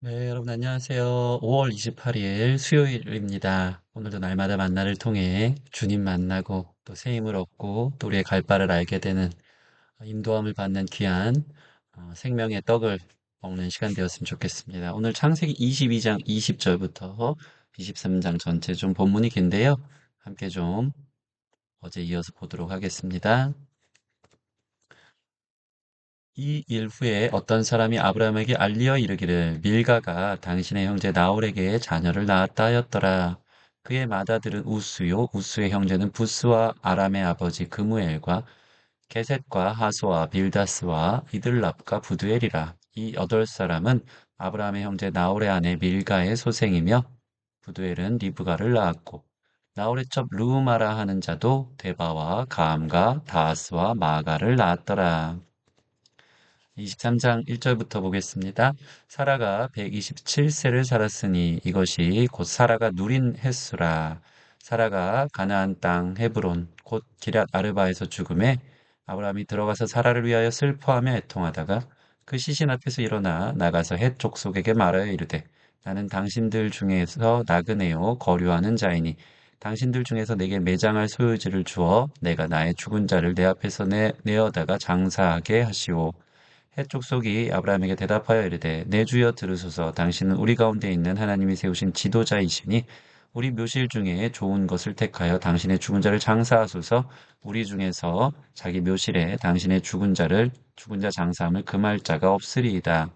네, 여러분 안녕하세요. 5월 28일 수요일입니다. 오늘도 날마다 만나를 통해 주님 만나고 또 새 힘을 얻고 또 우리의 갈 바를 알게 되는 인도함을 받는 귀한 생명의 떡을 먹는 시간 되었으면 좋겠습니다. 오늘 창세기 22장 20절부터 23장 전체 좀 본문이 긴데요. 함께 좀 어제 이어서 보도록 하겠습니다. 이 일 후에 어떤 사람이 아브라함에게 알리어 이르기를 밀가가 당신의 형제 나홀에게 자녀를 낳았다 하였더라. 그의 맏아들은 우스요 우스의 형제는 부스와 아람의 아버지 그무엘과 게셋과 하소와 빌다스와 이들랍과 부두엘이라. 이 여덟 사람은 아브라함의 형제 나홀의 아내 밀가의 소생이며 부두엘은 리브가를 낳았고 나홀의 첩 루우마라 하는 자도 데바와 가암과 다하스와 마가를 낳았더라. 23장 1절부터 보겠습니다. 사라가 127세를 살았으니 이것이 곧 사라가 누린 횟수라. 사라가 가나안 땅 헤브론 곧 기럇 아르바에서 죽음에 아브라함이 들어가서 사라를 위하여 슬퍼하며 애통하다가 그 시신 앞에서 일어나 나가서 헷 족속에게 말하여 이르되 나는 당신들 중에서 나그네요 거류하는 자이니 당신들 중에서 내게 매장할 소유지를 주어 내가 나의 죽은 자를 내 앞에서 내어다가 장사하게 하시오. 해족 속이 아브라함에게 대답하여 이르되 내 주여 들으소서 당신은 우리 가운데 있는 하나님이 세우신 지도자이시니 우리 묘실 중에 좋은 것을 택하여 당신의 죽은 자를 장사하소서 우리 중에서 자기 묘실에 당신의 죽은 자 장사함을 금할 자가 없으리이다.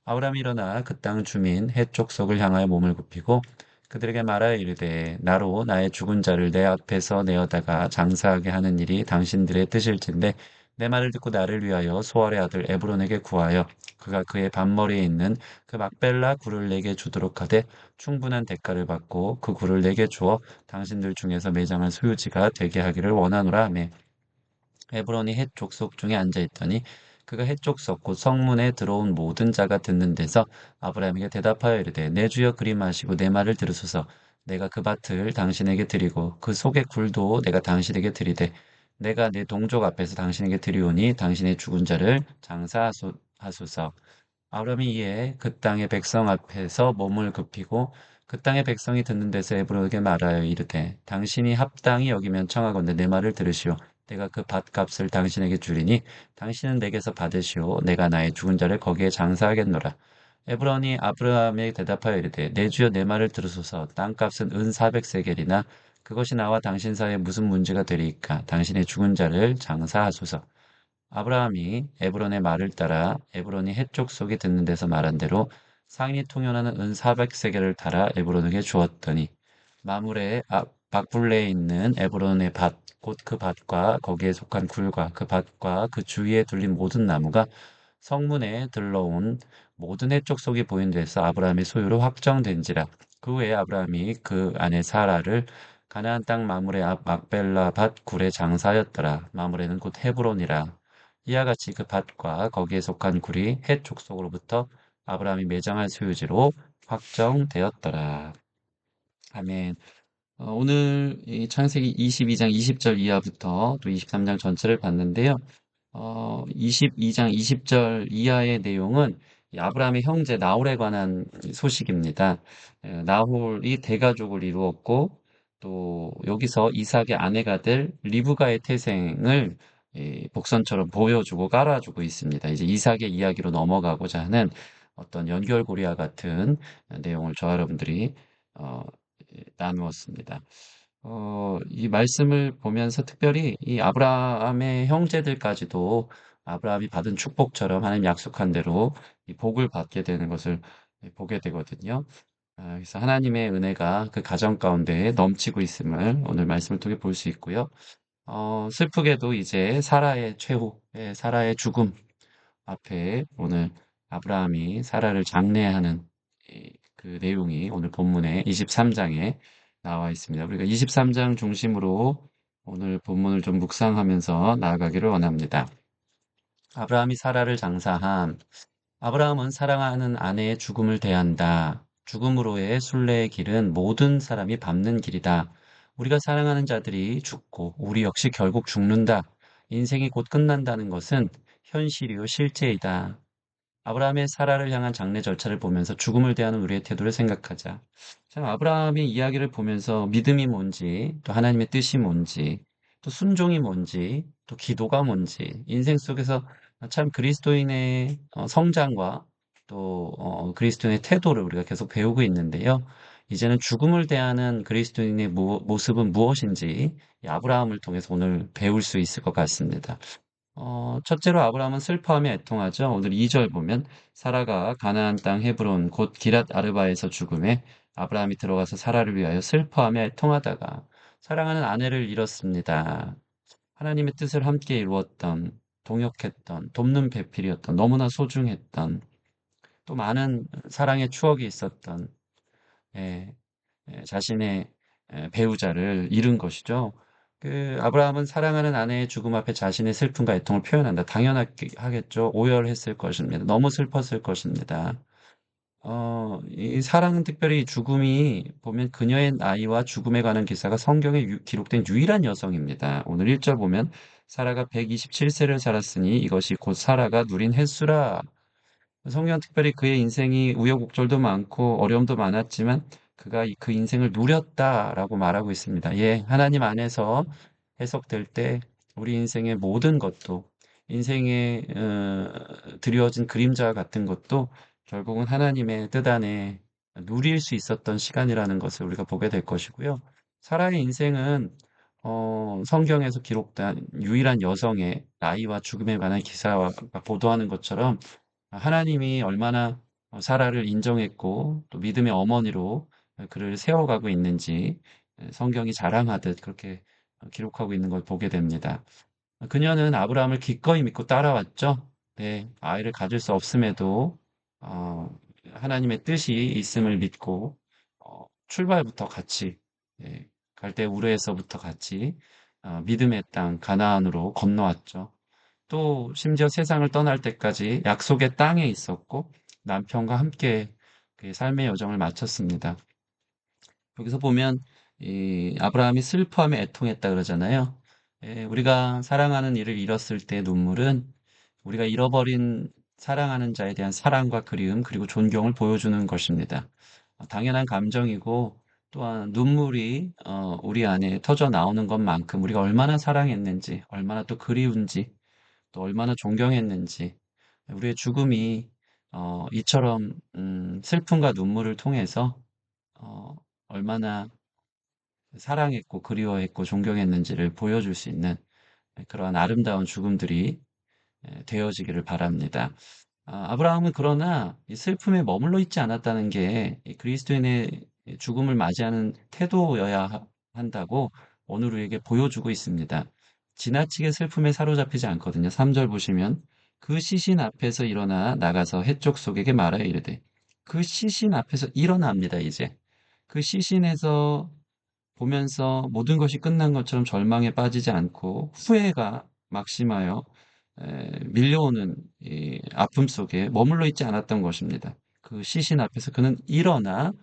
아브라함이 일어나 그 땅 주민 헷 족속을 향하여 몸을 굽히고 그들에게 말하여 이르되 나로 나의 죽은 자를 내 앞에서 내어다가 장사하게 하는 일이 당신들의 뜻일진데 내 말을 듣고 나를 위하여 소알의 아들 에브론에게 구하여 그가 그의 반머리에 있는 그 막벨라 굴을 내게 주도록 하되 충분한 대가를 받고 그 굴을 내게 주어 당신들 중에서 매장한 소유지가 되게 하기를 원하노라 하매 에브론이 헷 족속 중에 앉아 있더니 그가 헷 족속 곧 성문에 들어온 모든 자가 듣는 데서 아브라함에게 대답하여 이르되 내 주여 그리마시고 내 말을 들으소서 내가 그 밭을 당신에게 드리고 그 속의 굴도 내가 당신에게 드리되 내가 내 동족 앞에서 당신에게 드리오니 당신의 죽은 자를 장사하소서. 아브라함이 이에 그 땅의 백성 앞에서 몸을 굽히고 그 땅의 백성이 듣는 데서 에브론에게 말하여 이르되 당신이 합당히 여기면 청하건대 내 말을 들으시오. 내가 그 밭값을 당신에게 주리니 당신은 내게서 받으시오. 내가 나의 죽은 자를 거기에 장사하겠노라. 에브론이 아브라함에게 대답하여 이르되 내 주여 내 말을 들으소서. 땅값은 은 400세겔이나 그것이 나와 당신 사이에 무슨 문제가 되리이까. 당신의 죽은 자를 장사하소서. 아브라함이 에브론의 말을 따라 에브론이 헷족 속에 듣는 데서 말한 대로 상인이 통용하는 은 400세겔을 달아 에브론에게 주었더니 마물의 박불레에 있는 에브론의 밭, 곧 그 밭과 거기에 속한 굴과 그 밭과 그 주위에 둘린 모든 나무가 성문에 들러온 모든 해쪽 속이 보이는 데서 아브라함의 소유로 확정된지라. 그 후에 아브라함이 그 아내 사라를 가나안 땅 마물의 앞 막벨라 밭 굴에 장사하였더라. 마물에는 곧 헤브론이라. 이와 같이 그 밭과 거기에 속한 굴이 헷 족속으로부터 아브라함이 매장할 소유지로 확정되었더라. 아멘. 오늘 이 창세기 22장 20절 이하부터 또 23장 전체를 봤는데요. 22장 20절 이하의 내용은 이 아브라함의 형제 나홀에 관한 소식입니다. 나홀이 대가족을 이루었고 또 여기서 이삭의 아내가 될 리브가의 태생을 복선처럼 보여주고 깔아주고 있습니다. 이제 이삭의 이야기로 넘어가고자 하는 어떤 연결고리와 같은 내용을 저와 여러분들이 어, 나누었습니다. 이 말씀을 보면서 특별히 이 아브라함의 형제들까지도 아브라함이 받은 축복처럼 하나님 약속한 대로 이 복을 받게 되는 것을 보게 되거든요. 그래서 하나님의 은혜가 그 가정 가운데 넘치고 있음을 오늘 말씀을 통해 볼 수 있고요. 슬프게도 이제 사라의 최후, 사라의 죽음 앞에 오늘 아브라함이 사라를 장례하는 그 내용이 오늘 본문의 23장에 나와 있습니다. 우리가 23장 중심으로 오늘 본문을 좀 묵상하면서 나아가기를 원합니다. 아브라함이 사라를 장사함. 아브라함은 사랑하는 아내의 죽음을 대한다. 죽음으로의 순례의 길은 모든 사람이 밟는 길이다. 우리가 사랑하는 자들이 죽고 우리 역시 결국 죽는다. 인생이 곧 끝난다는 것은 현실이요 실제이다. 아브라함의 사라를 향한 장례 절차를 보면서 죽음을 대하는 우리의 태도를 생각하자. 참 아브라함의 이야기를 보면서 믿음이 뭔지, 또 하나님의 뜻이 뭔지, 또 순종이 뭔지, 또 기도가 뭔지, 인생 속에서 참 그리스도인의 성장과 또 그리스도인의 태도를 우리가 계속 배우고 있는데요. 이제는 죽음을 대하는 그리스도인의 모습은 무엇인지 이 아브라함을 통해서 오늘 배울 수 있을 것 같습니다. 첫째로 아브라함은 슬퍼하며 애통하죠. 오늘 2절 보면 사라가 가나안 땅 헤브론 곧 기랏 아르바에서 죽음에 아브라함이 들어가서 사라를 위하여 슬퍼하며 애통하다가 사랑하는 아내를 잃었습니다. 하나님의 뜻을 함께 이루었던, 동역했던, 돕는 배필이었던, 너무나 소중했던, 또 많은 사랑의 추억이 있었던 예, 자신의 배우자를 잃은 것이죠. 아브라함은 사랑하는 아내의 죽음 앞에 자신의 슬픔과 애통을 표현한다. 당연하겠죠. 오열했을 것입니다. 너무 슬펐을 것입니다. 이 사랑은 특별히 죽음이 보면 그녀의 나이와 죽음에 관한 기사가 성경에 기록된 유일한 여성입니다. 오늘 1절 보면 사라가 127세를 살았으니 이것이 곧 사라가 누린 횟수라. 성경은 특별히 그의 인생이 우여곡절도 많고 어려움도 많았지만 그가 그 인생을 누렸다라고 말하고 있습니다. 예, 하나님 안에서 해석될 때 우리 인생의 모든 것도 인생에 드려진 그림자 같은 것도 결국은 하나님의 뜻 안에 누릴 수 있었던 시간이라는 것을 우리가 보게 될 것이고요. 사라의 인생은 성경에서 기록된 유일한 여성의 나이와 죽음에 관한 기사와 보도하는 것처럼 하나님이 얼마나 사라를 인정했고 또 믿음의 어머니로 그를 세워가고 있는지 성경이 자랑하듯 그렇게 기록하고 있는 걸 보게 됩니다. 그녀는 아브라함을 기꺼이 믿고 따라왔죠. 네, 아이를 가질 수 없음에도 어, 하나님의 뜻이 있음을 믿고 출발부터 같이 갈대 우르에서부터 같이 믿음의 땅 가나안으로 건너왔죠. 또 심지어 세상을 떠날 때까지 약속의 땅에 있었고 남편과 함께 그의 삶의 여정을 마쳤습니다. 여기서 보면 이 아브라함이 슬퍼하며 애통했다 그러잖아요. 우리가 사랑하는 이를 잃었을 때 눈물은 우리가 잃어버린 사랑하는 자에 대한 사랑과 그리움 그리고 존경을 보여주는 것입니다. 당연한 감정이고 또한 눈물이 우리 안에 터져 나오는 것만큼 우리가 얼마나 사랑했는지 얼마나 또 그리운지 또 얼마나 존경했는지 우리의 죽음이 이처럼 슬픔과 눈물을 통해서 어, 얼마나 사랑했고 그리워했고 존경했는지를 보여줄 수 있는 그러한 아름다운 죽음들이 되어지기를 바랍니다. 아브라함은 그러나 이 슬픔에 머물러 있지 않았다는 게 이 그리스도인의 죽음을 맞이하는 태도여야 한다고 오늘 우리에게 보여주고 있습니다. 지나치게 슬픔에 사로잡히지 않거든요. 3절 보시면 그 시신 앞에서 일어나 나가서 해쪽 속에게 말하여 이르되 그 시신 앞에서 일어납니다. 이제 그 시신에서 보면서 모든 것이 끝난 것처럼 절망에 빠지지 않고 후회가 막심하여 밀려오는 이 아픔 속에 머물러 있지 않았던 것입니다. 그 시신 앞에서 그는 일어나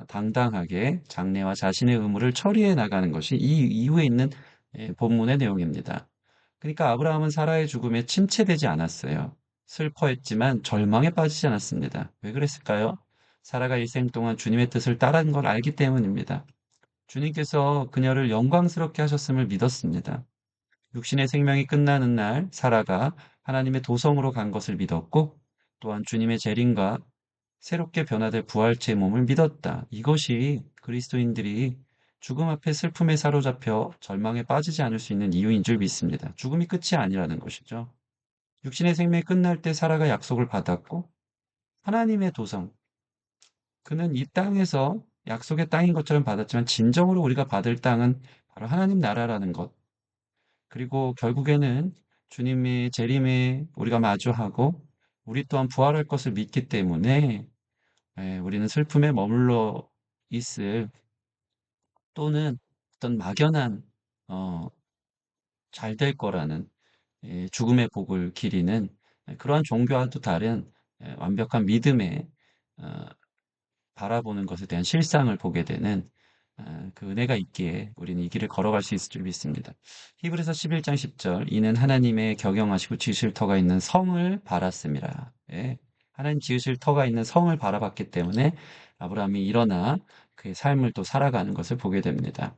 당당하게 장래와 자신의 의무를 처리해 나가는 것이 이 이후에 있는 본문의 내용입니다. 그러니까 아브라함은 사라의 죽음에 침체되지 않았어요. 슬퍼했지만 절망에 빠지지 않았습니다. 왜 그랬을까요? 사라가 일생 동안 주님의 뜻을 따른 걸 알기 때문입니다. 주님께서 그녀를 영광스럽게 하셨음을 믿었습니다. 육신의 생명이 끝나는 날 사라가 하나님의 도성으로 간 것을 믿었고 또한 주님의 재림과 새롭게 변화될 부활체의 몸을 믿었다. 이것이 그리스도인들이 죽음 앞에 슬픔에 사로잡혀 절망에 빠지지 않을 수 있는 이유인 줄 믿습니다. 죽음이 끝이 아니라는 것이죠. 육신의 생명이 끝날 때 사라가 약속을 받았고 하나님의 도성, 그는 이 땅에서 약속의 땅인 것처럼 받았지만 진정으로 우리가 받을 땅은 바로 하나님 나라라는 것. 그리고 결국에는 주님의 재림에 우리가 마주하고 우리 또한 부활할 것을 믿기 때문에 우리는 슬픔에 머물러 있을 또는 어떤 막연한 어, 잘 될 거라는 죽음의 복을 기리는 그러한 종교와도 다른 완벽한 믿음의 어, 바라보는 것에 대한 실상을 보게 되는 그 은혜가 있기에 우리는 이 길을 걸어갈 수 있을 줄 믿습니다. 히브리서 11장 10절 이는 하나님의 격영하시고 지실 터가 있는 성을 바랐음이라. 예, 하나님 지으실 터가 있는 성을 바라봤기 때문에 아브라함이 일어나 그의 삶을 또 살아가는 것을 보게 됩니다.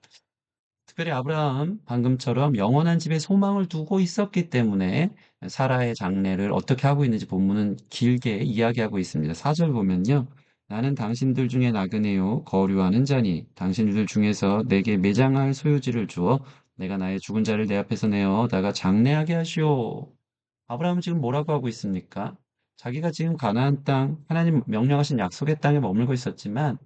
특별히 아브라함 방금처럼 영원한 집에 소망을 두고 있었기 때문에 사라의 장래를 어떻게 하고 있는지 본문은 길게 이야기하고 있습니다. 4절 보면요. 나는 당신들 중에 나그네요 거류하는 자니 당신들 중에서 내게 매장할 소유지를 주어 내가 나의 죽은 자를 내 앞에서 내어 다가 장래하게 하시오. 아브라함은 지금 뭐라고 하고 있습니까? 자기가 지금 가나안 땅, 하나님 명령하신 약속의 땅에 머물고 있었지만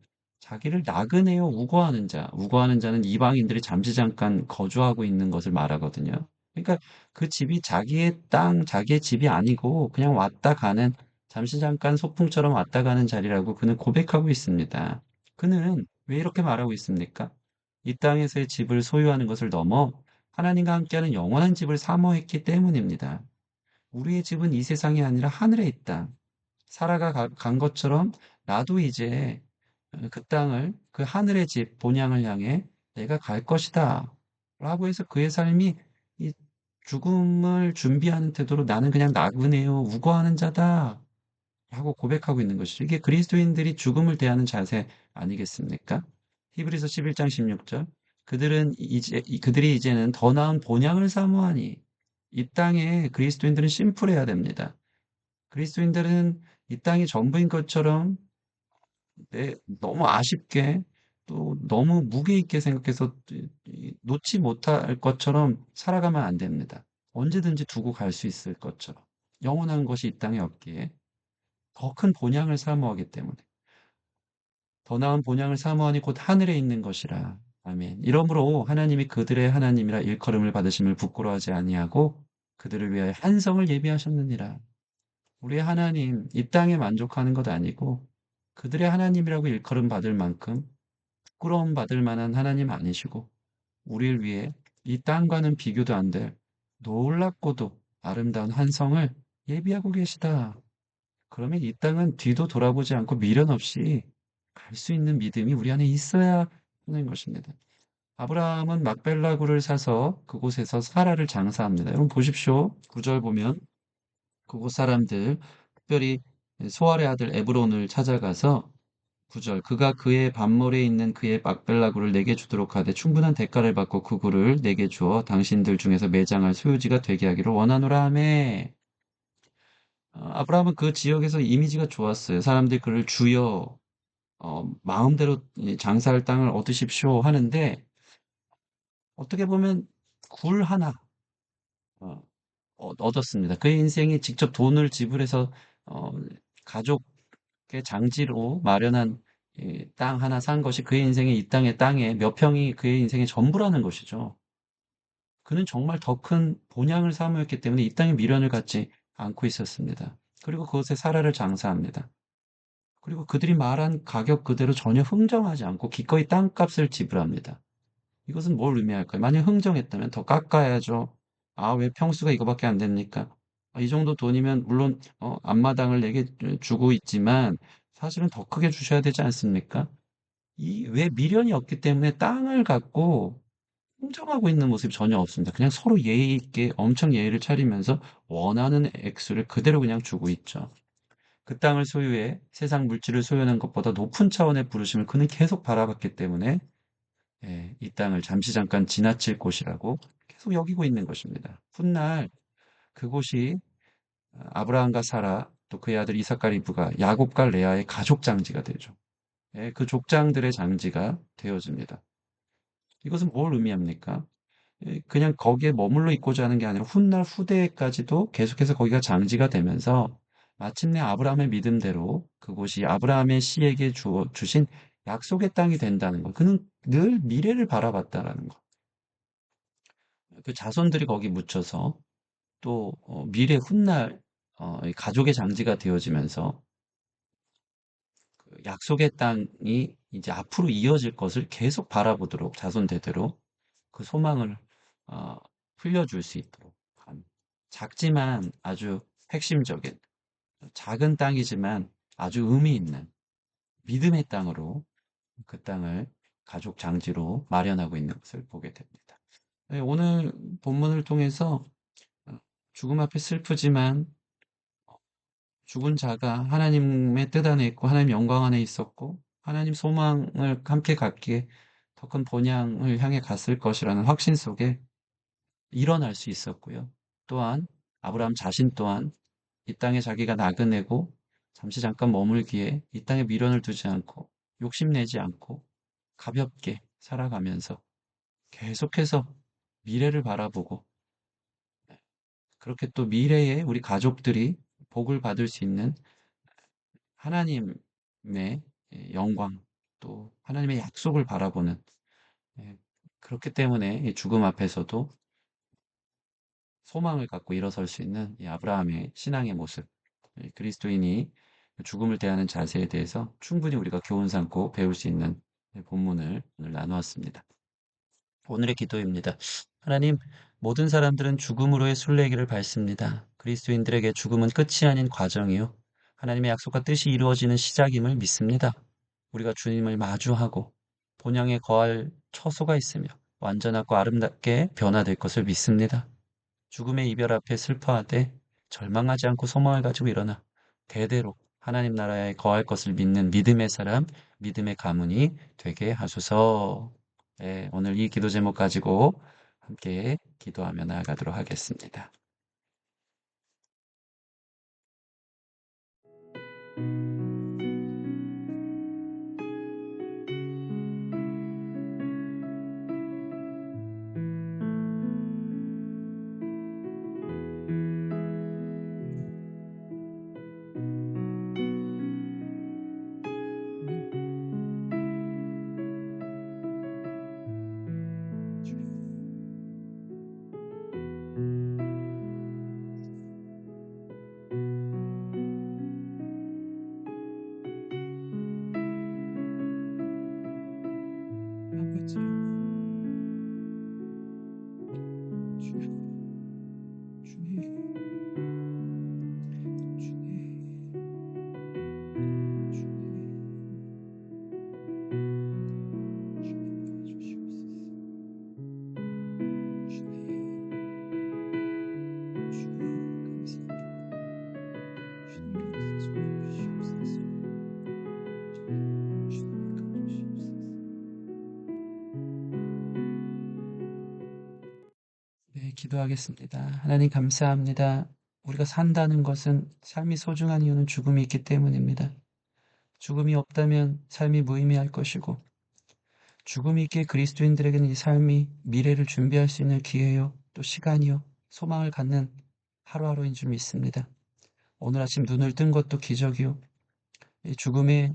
자기를 나그네요 우거하는 자, 우거하는 자는 이방인들이 잠시 잠깐 거주하고 있는 것을 말하거든요. 그러니까 그 집이 자기의 땅, 자기의 집이 아니고 그냥 왔다 가는 잠시 잠깐 소풍처럼 왔다 가는 자리라고 그는 고백하고 있습니다. 그는 왜 이렇게 말하고 있습니까? 이 땅에서의 집을 소유하는 것을 넘어 하나님과 함께하는 영원한 집을 사모했기 때문입니다. 우리의 집은 이 세상이 아니라 하늘에 있다. 사라가 간 것처럼 나도 이제 그 땅을, 그 하늘의 집, 본향을 향해 내가 갈 것이다. 라고 해서 그의 삶이 이 죽음을 준비하는 태도로 나는 그냥 나그네요, 우거하는 자다. 라고 고백하고 있는 것이죠. 이게 그리스도인들이 죽음을 대하는 자세 아니겠습니까? 히브리서 11장 16절. 그들이 이제는 더 나은 본향을 사모하니 이 땅에 그리스도인들은 심플해야 됩니다. 그리스도인들은 이 땅이 전부인 것처럼 너무 아쉽게 또 너무 무게 있게 생각해서 놓지 못할 것처럼 살아가면 안 됩니다. 언제든지 두고 갈 수 있을 것처럼. 영원한 것이 이 땅에 없기에 더 큰 본향을 사모하기 때문에 더 나은 본향을 사모하니 곧 하늘에 있는 것이라. 아멘. 이러므로 하나님이 그들의 하나님이라 일컬음을 받으심을 부끄러워하지 아니하고 그들을 위하여 한 성을 예비하셨느니라. 우리의 하나님, 이 땅에 만족하는 것 아니고 그들의 하나님이라고 일컬음 받을 만큼 부끄러움 받을 만한 하나님 아니시고 우리를 위해 이 땅과는 비교도 안 될 놀랍고도 아름다운 한 성을 예비하고 계시다. 그러면 이 땅은 뒤도 돌아보지 않고 미련 없이 갈 수 있는 믿음이 우리 안에 있어야 하는 것입니다. 아브라함은 막벨라굴을 사서 그곳에서 사라를 장사합니다. 여러분 보십시오. 9절 보면 그곳 사람들, 특별히 소알의 아들 에브론을 찾아가서 9절 그가 그의 반몰에 있는 그의 막벨라굴을 내게 주도록 하되 충분한 대가를 받고 그 굴을 내게 주어 당신들 중에서 매장할 소유지가 되게 하기를 원하노라 하매 아브라함은 그 지역에서 이미지가 좋았어요. 사람들이 그를 주여 마음대로 장사할 땅을 얻으십시오 하는데 어떻게 보면 굴 하나 어, 얻었습니다. 그의 인생이 직접 돈을 지불해서 어, 가족의 장지로 마련한 이땅 하나 산 것이 그의 인생의 이 땅의 땅에 몇 평이 그의 인생의 전부라는 것이죠. 그는 정말 더 큰 본향을 사모했기 때문에 이 땅에 미련을 갖지 않고 있었습니다. 그리고 그것에 사라를 장사합니다. 그리고 그들이 말한 가격 그대로 전혀 흥정하지 않고 기꺼이 땅값을 지불합니다. 이것은 뭘 의미할까요? 만약 흥정했다면 더 깎아야죠. 아, 왜 평수가 이거밖에 안 됩니까? 아, 이 정도 돈이면 물론 앞마당을 내게 주고 있지만 사실은 더 크게 주셔야 되지 않습니까? 이 왜 미련이 없기 때문에 땅을 갖고 흥정하고 있는 모습이 전혀 없습니다. 그냥 서로 예의 있게 엄청 예의를 차리면서 원하는 액수를 그대로 그냥 주고 있죠. 그 땅을 소유해 세상 물질을 소유하는 것보다 높은 차원의 부르심을 그는 계속 바라봤기 때문에 이 땅을 잠시 잠깐 지나칠 곳이라고 계속 여기고 있는 것입니다. 훗날 그곳이 아브라함과 사라 또 그의 아들 이삭과 리브가 야곱과 레아의 가족 장지가 되죠. 그 족장들의 장지가 되어집니다. 이것은 뭘 의미합니까? 그냥 거기에 머물러 있고자 하는 게 아니라 훗날 후대까지도 계속해서 거기가 장지가 되면서 마침내 아브라함의 믿음대로 그곳이 아브라함의 씨에게 주신 약속의 땅이 된다는 것. 그는 늘 미래를 바라봤다라는 것. 그 자손들이 거기 묻혀서 또 미래 훗날 이 가족의 장지가 되어지면서 그 약속의 땅이 이제 앞으로 이어질 것을 계속 바라보도록 자손 대대로 그 소망을 어, 흘려줄 수 있도록 한 작지만 아주 핵심적인 작은 땅이지만 아주 의미 있는 믿음의 땅으로 그 땅을 가족 장지로 마련하고 있는 것을 보게 됩니다. 네, 오늘 본문을 통해서 죽음 앞에 슬프지만 죽은 자가 하나님의 뜻 안에 있고 하나님 영광 안에 있었고 하나님 소망을 함께 갖기에 더 큰 본향을 향해 갔을 것이라는 확신 속에 일어날 수 있었고요. 또한 아브라함 자신 또한 이 땅에 자기가 나그네고 잠시 잠깐 머물기에 이 땅에 미련을 두지 않고 욕심내지 않고 가볍게 살아가면서 계속해서 미래를 바라보고 그렇게 또 미래에 우리 가족들이 복을 받을 수 있는 하나님의 영광 또 하나님의 약속을 바라보는 예, 그렇기 때문에 이 죽음 앞에서도 소망을 갖고 일어설 수 있는 이 아브라함의 신앙의 모습, 그리스도인이 죽음을 대하는 자세에 대해서 충분히 우리가 교훈 삼고 배울 수 있는 본문을 오늘 나누었습니다. 오늘의 기도입니다. 하나님, 모든 사람들은 죽음으로의 순례길을 밟습니다. 그리스도인들에게 죽음은 끝이 아닌 과정이요. 하나님의 약속과 뜻이 이루어지는 시작임을 믿습니다. 우리가 주님을 마주하고 본향에 거할 처소가 있으며 완전하고 아름답게 변화될 것을 믿습니다. 죽음의 이별 앞에 슬퍼하되 절망하지 않고 소망을 가지고 일어나 대대로 하나님 나라에 거할 것을 믿는 믿음의 사람, 믿음의 가문이 되게 하소서. 네, 오늘 이 기도 제목 가지고 함께 기도하며 나아가도록 하겠습니다. 아버지, 주님, 주님, 주님 도와주시옵소서. 주님, 감사합니다. 주님 도와주시옵소서. 주님 도와주시옵소서. 네, 기도하겠습니다. 하나님 감사합니다. 우리가 산다는 것은 삶이 소중한 이유는 죽음이 있기 때문입니다. 죽음이 없다면 삶이 무의미할 것이고 죽음이 있기에 그리스도인들에게는 이 삶이 미래를 준비할 수 있는 기회요, 또 시간이요, 소망을 갖는 하루하루인 줄 믿습니다. 오늘 아침 눈을 뜬 것도 기적이요. 이 죽음의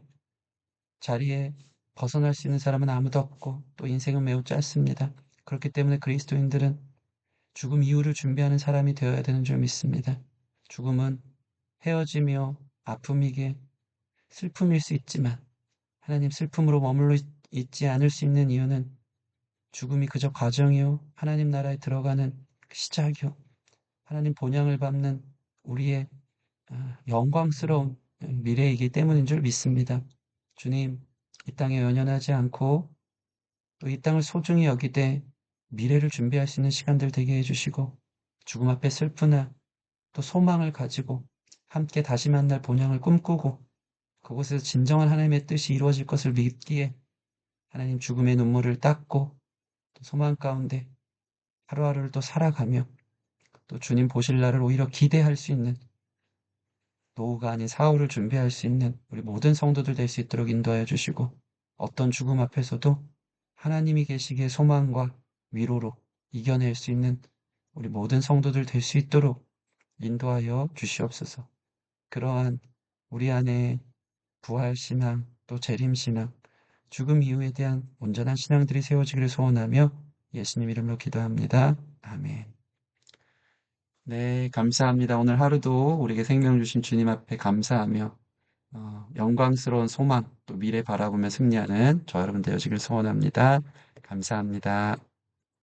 자리에 벗어날 수 있는 사람은 아무도 없고 또 인생은 매우 짧습니다. 그렇기 때문에 그리스도인들은 죽음 이후를 준비하는 사람이 되어야 되는 줄 믿습니다. 죽음은 헤어지며 아픔이기에 슬픔일 수 있지만 하나님 슬픔으로 머물러 있지 않을 수 있는 이유는 죽음이 그저 과정이요 하나님 나라에 들어가는 시작이요 하나님 본향을 밟는 우리의 영광스러운 미래이기 때문인 줄 믿습니다. 주님, 이 땅에 연연하지 않고 또 이 땅을 소중히 여기되 미래를 준비할 수 있는 시간들 되게 해주시고 죽음 앞에 슬프나 또 소망을 가지고 함께 다시 만날 본향을 꿈꾸고 그곳에서 진정한 하나님의 뜻이 이루어질 것을 믿기에 하나님 죽음의 눈물을 닦고 또 소망 가운데 하루하루를 또 살아가며 또 주님 보실 날을 오히려 기대할 수 있는 노후가 아닌 사후를 준비할 수 있는 우리 모든 성도들 될 수 있도록 인도하여 주시고 어떤 죽음 앞에서도 하나님이 계시기에 소망과 위로로 이겨낼 수 있는 우리 모든 성도들 될 수 있도록 인도하여 주시옵소서. 그러한 우리 안에 부활신앙 또 재림신앙 죽음 이후에 대한 온전한 신앙들이 세워지기를 소원하며 예수님 이름으로 기도합니다. 아멘. 네, 감사합니다. 오늘 하루도 우리에게 생명 주신 주님 앞에 감사하며 영광스러운 소망 또 미래 바라보며 승리하는 저 여러분 되어지길 소원합니다. 감사합니다.